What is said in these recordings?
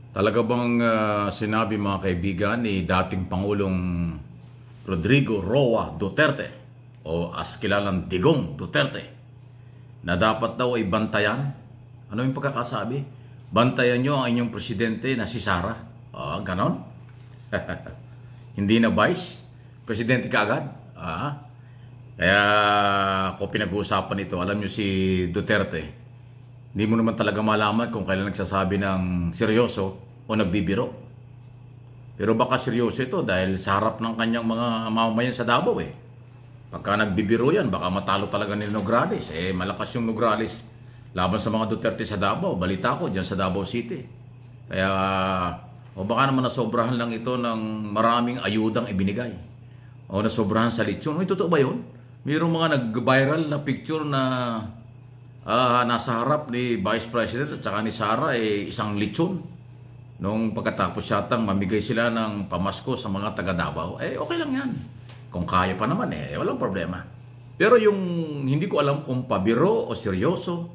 Talaga bang sinabi mga kaibigan ni dating Pangulong Rodrigo Roa Duterte o as kilalang Digong Duterte na dapat daw ay bantayan? Ano yung pagkakasabi? Bantayan nyo ang inyong presidente na si Sara. Ganon? Hindi na vice? Presidente ka agad? Kaya ako pinag-uusapan ito. Alam nyo si Duterte, hindi mo naman talaga malaman kung kailan nagsasabi ng seryoso o nagbibiro. Pero baka seryoso ito dahil sa harap ng kanyang mga mamamayan sa Davao eh. Pagka nagbibiro yan, baka matalo talaga ni Nograles. Malakas yung Nograles laban sa mga Duterte sa Davao. Balita ko dyan sa Davao City. Kaya, o baka naman nasobrahan lang ito ng maraming ayudang ibinigay. O nasobrahan sa lechon. Totoo ba yun? Mayroong mga nag-viral na picture na nasa harap ni Vice President at saka ni Sara isang lechon. Nung pagkatapos yatang mamigay sila ng pamasko sa mga taga Davao, okay lang yan. Kung kaya pa naman walang problema. Pero yung hindi ko alam kung pabiro o seryoso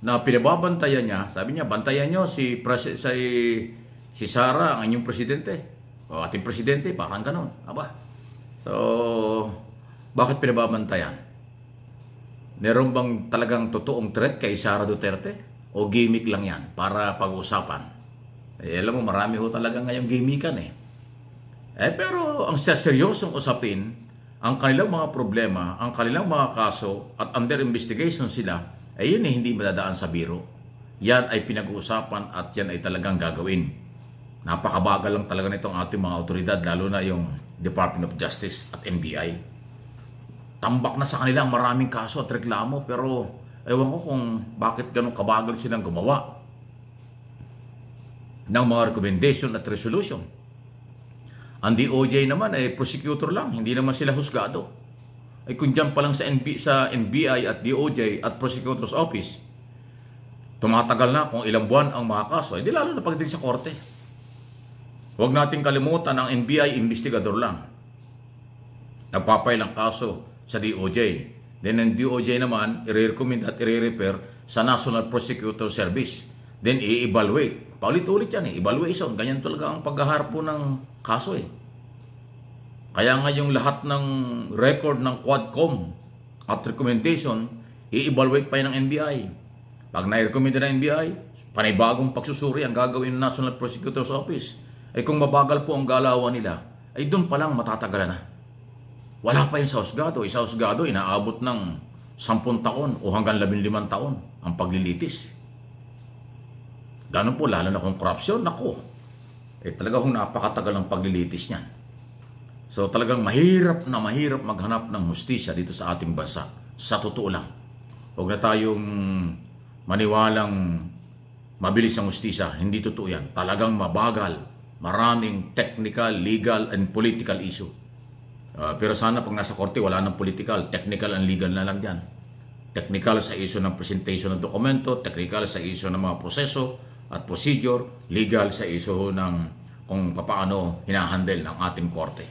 na pinababantayan niya, sabi niya, bantayan niyo si Sara, ang inyong presidente. O ating presidente, parang ganon. So, bakit pinababantayan? Meron bang talagang totoong threat kay Sara Duterte? O gimmick lang yan para pag-usapan? Alam mo, marami ho talaga ngayong gimmickan pero ang seryosong usapin, ang kanilang mga problema, ang kanilang mga kaso at under investigation sila, yun hindi madadaan sa biro. Yan ay pinag-uusapan at yan ay talagang gagawin. Napakabagal lang talaga nitong ating mga otoridad, lalo na yung Department of Justice at NBI. Tambak na sa kanila ang maraming kaso at reklamo, pero ewan ko kung bakit ganun kabagal silang gumawa ng mga recommendation at resolution. Ang DOJ naman prosecutor lang, hindi naman sila husgado. Kung dyan pa lang sa NBI at DOJ at Prosecutor's Office, tumatagal na kung ilang buwan ang mga kaso, di lalo na pagdating sa korte. Huwag nating kalimutan ang NBI investigador lang. Nagpapay lang kaso sa DOJ. Then ang DOJ naman, i-recommend at i-refer sa National Prosecutor Service. Then i-evaluate. Paulit-ulit yan evaluation. Ganyan talaga ang paghaharap po ng kaso Kaya nga yung lahat ng record ng Quadcom at recommendation, i-evaluate pa yun ng NBI. Pag na-recommend ng NBI, panibagong pagsusuri ang gagawin ng National Prosecutor's Office. Kung mabagal po ang galawan nila, doon pa lang matatagalan na. Wala pa yun sa husgado. Sa husgado, inaabot ng 10 taon o hanggang 15 taon ang paglilitis. Ganun po, lalo na kung korupsyon, talaga kung napakatagal ang paglilitis niyan. So talagang mahirap maghanap ng hustisya dito sa ating bansa. Sa totoo lang. Huwag na tayong maniwalang mabilis ang hustisya. Hindi totoo yan. Talagang mabagal. Maraming technical, legal, and political issue. Pero sana pag nasa korte, wala ng political. Technical and legal na lang yan. Technical sa issue ng presentation ng dokumento, technical sa issue ng mga proseso at procedure, legal sa issue ng kung paano hinahandle ng ating korte.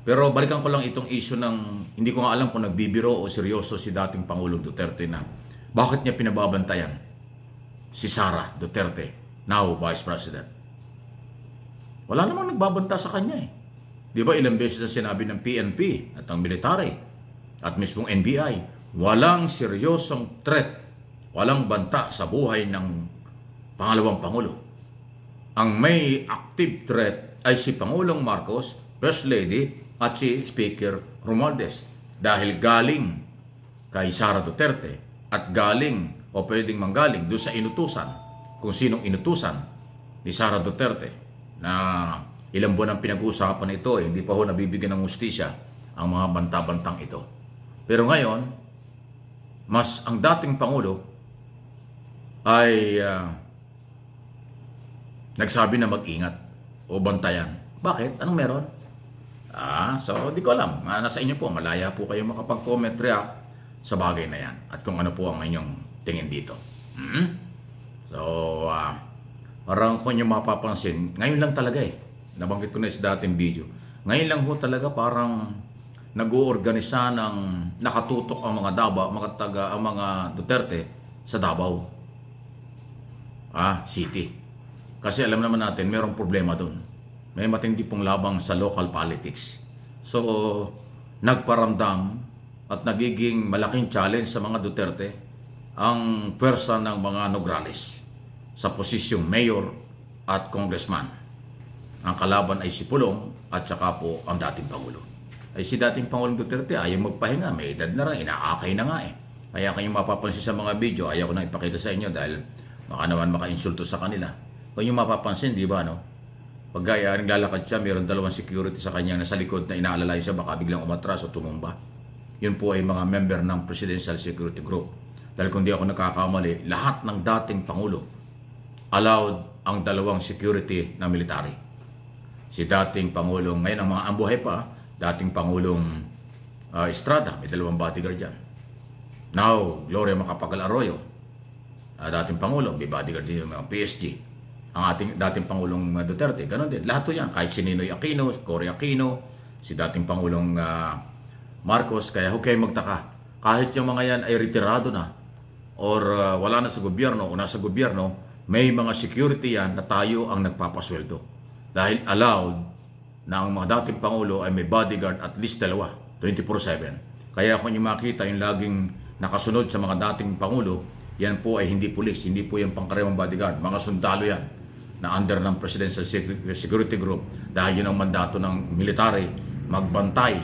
Pero balikan ko lang itong issue ng, hindi ko nga alam kung nagbibiro o seryoso si dating Pangulong Duterte na bakit niya pinababantayan si Sara Duterte, now Vice President. Wala namang nagbabanta sa kanya Di ba ilang beses na sinabi ng PNP at ang military at mismong NBI, walang seryosong threat, walang banta sa buhay ng pangalawang Pangulo. Ang may active threat ay si Pangulong Marcos, First Lady, at si Speaker Romualdez. Dahil galing kay Sara Duterte at galing o pwedeng manggaling doon sa inutusan, kung sinong inutusan ni Sara Duterte na ilang buwan ang pinag-uusapan ito hindi pa ho nabibigyan ng hustisya ang mga banta-bantang ito. Pero ngayon, mas ang dating Pangulo ay nagsabi na mag-ingat o bantayan. Bakit? Anong meron? So di ko alam. Nasa inyo po. Malaya po kayo makapag-comment, react sa bagay na yan. At kung ano po ang inyong tingin dito. So, parang kung nyo mapapansin, ngayon lang talaga nabanggit ko na sa dating video. Ngayon lang ho talaga parang nag-uorganisa ng nakatutok ang mga ang mga Duterte sa Davao City. Kasi alam naman natin, mayroong problema doon. May matindi pong labang sa local politics. So, nagparamdam at nagiging malaking challenge sa mga Duterte ang pwersa ng mga Nograles sa posisyong mayor at congressman. Ang kalaban ay si Pulong at saka po ang dating Pangulo. Ay si dating Pangulong Duterte ayaw magpahinga, may edad na rin, inaakay na nga eh. Kaya kayo mapapansin sa mga video, ayaw ko na ipakita sa inyo dahil baka naman maka-insulto sa kanila. Kung yung mapapansin, di ba, no? Pag naglalakad siya, mayroon dalawang security sa kanya na sa likod na inaalalay siya, baka biglang umatras o tumumba. Yun po ay mga member ng Presidential Security Group. Dahil kung di ako nakakamali, lahat ng dating Pangulo allowed ang dalawang security na military. Si dating Pangulong, ngayon ang mga ambuhay pa, dating Pangulong Estrada, may dalawang bodyguard dyan. Now, Gloria Macapagal Arroyo, dating Pangulo, may bodyguard din yung mga PSG. Ang ating dating Pangulong Duterte, ganun din. Lahat to yan. Kahit si Ninoy Aquino, Cory Aquino, si dating Pangulong Marcos. Kaya huwag kayong magtaka. Kahit yung mga yan ay retirado na or wala na sa gobyerno o nasa gobyerno, may mga security yan na tayo ang nagpapasweldo. Dahil allowed na ang mga dating Pangulo ay may bodyguard at least dalawa, 24/7. Kaya kung yung makita yung laging nakasunod sa mga dating Pangulo, yan po ay hindi pulis, hindi po yung pangkarewang bodyguard. Mga sundalo yan na under ng Presidential Security Group dahil yun ang mandato ng military magbantay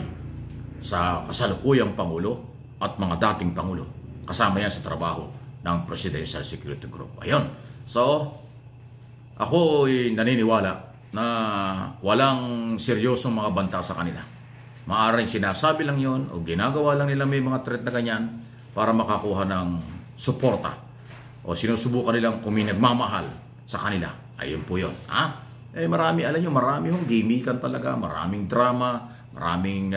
sa kasalukuyang Pangulo at mga dating Pangulo. Kasama yan sa trabaho ng Presidential Security Group. Ayun. So, ako ay naniniwala na walang seryosong mga banta sa kanila. Maaaring sinasabi lang yon o ginagawa lang nila may mga threat na ganyan para makakuha ng suporta o sinusubukan nilang kuminagmamahal sa kanila. Ayun po yun. Marami, alam nyo, marami yung gimikan talaga, maraming drama, maraming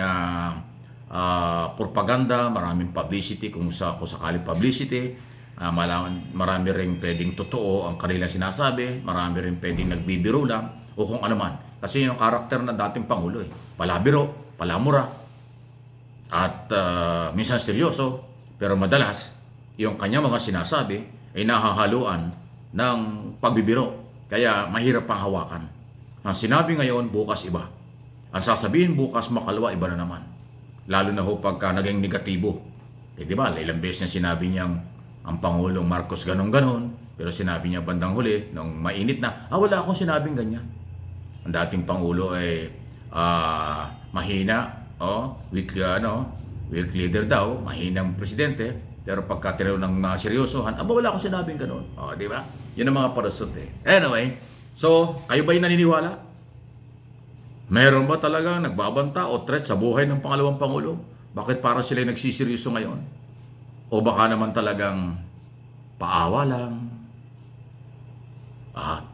propaganda, maraming publicity kung sakaling publicity. Marami rin pwedeng totoo ang kanilang sinasabi, marami rin pwedeng nagbibiro lang o kung ano man. Kasi yung karakter ng dating Pangulo palabiro, palamura, at minsan seryoso, pero madalas yung kanyang mga sinasabi ay nahahaluan ng pagbibiro. Kaya mahirap pang hawakan. Ang sinabi ngayon, bukas iba. Ang sasabihin bukas, makalawa, iba na naman. Lalo na ho pagka naging negatibo. Di ba, ilang beses niya sinabi niyang ang Pangulong Marcos ganon-ganon, pero sinabi niya bandang huli, nung mainit na, wala akong sinabing ganyan. Ang dating Pangulo ay mahina, weak leader daw, mahinang presidente, pero pagka tinanong ng mga seryosohan, wala akong sinabing ganun. Di ba? Yun ang mga parasot Anyway, so, kayo ba'y naniniwala? Meron ba talaga nagbabanta o threat sa buhay ng pangalawang Pangulo? Bakit para sila nagsiseryoso ngayon? O baka naman talagang paawa lang,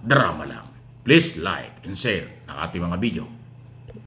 drama lang? Please like and share ang ating mga video.